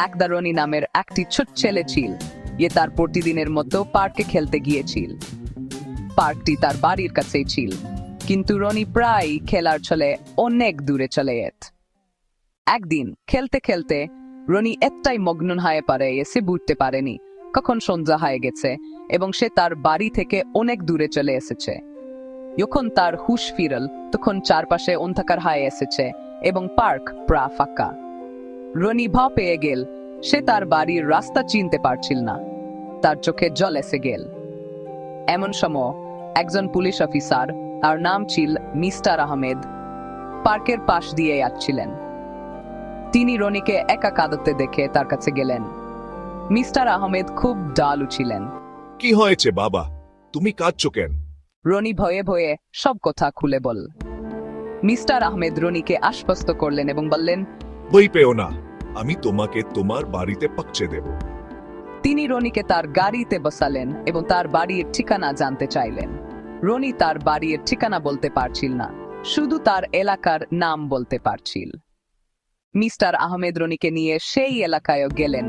একদা রনি নামের একটি ছোট ছেলে ছিল। তার প্রতিদিনের মতো পার্কে খেলতে গিয়েছিল। পার্কটি তার বাড়ির কাছেই ছিল, কিন্তু রনি প্রায় খেলার ছলে অনেক দূরে চলে যেত। একদিন খেলতে খেলতে রনি এতটাই মগ্ন হয়ে পড়ে সে বুঝতে পারেনি কখন সন্ধ্যা হয়ে গেছে এবং সে তার বাড়ি থেকে অনেক দূরে চলে এসেছে। যখন তার হুঁশ ফিরল তখন চারপাশে অন্ধকার হয়ে এসেছে এবং পার্ক প্রায় ফাঁকা। রনি ভয় পেয়ে গেল, সে তার বাড়ির রাস্তা চিনতে পারছিল না। তার চোখে জল এসে গেল। এমন সময় একজন পুলিশ অফিসার, তার নাম ছিল মিস্টার আহমেদ, পার্কের পাশ দিয়ে যাচ্ছিলেন। তিনি রনিকে একা কাঁদতে দেখে তার কাছে গেলেন। মিস্টার আহমেদ খুব দয়ালু ছিলেন। কি হয়েছে বাবা, তুমি কাঁদছো কেন? রনি ভয়ে ভয়ে সব কথা খুলে বল। মিস্টার আহমেদ রনিকে আশ্বস্ত করলেন এবং বললেন, ভয় পেও না, আমি তোমাকে তোমার বাড়িতে পৌঁছে দেব। তিনি রনিকে তার গাড়িতে বসালেন এবং তার বাড়ির ঠিকানা জানতে চাইলেন। রনি তার বাড়ির ঠিকানা বলতে পারছিল না, শুধু তার এলাকার নাম বলতে পারছিল। মিস্টার আহমেদ রনিকে নিয়ে সেই এলাকায় গেলেন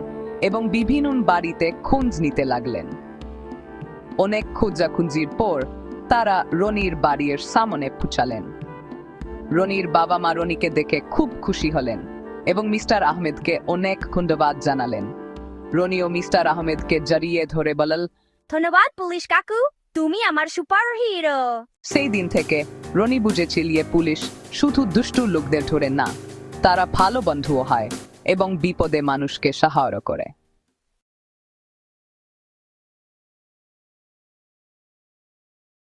এবং বিভিন্ন বাড়িতে খোঁজ নিতে লাগলেন। অনেক খোঁজাখুঁজির পর তারা রনির বাড়ির সামনে পৌঁছালেন। রনির বাবা মা রনিকে দেখে খুব খুশি হলেন এবং মিস্টার আহমেদকে অনেক ধন্যবাদ জানালেন। রনি ও মিস্টার আহমেদকে জড়িয়ে ধরে বলল, ধন্যবাদ পুলিশ কাকু, তুমি আমার সুপার হিরো। সেই দিন থেকে রনি বুঝেছিল পুলিশ শুধু দুষ্টু লোকদের ধরে না, তারা ভালো বন্ধুও হয় এবং বিপদে মানুষকে সাহায্য করে।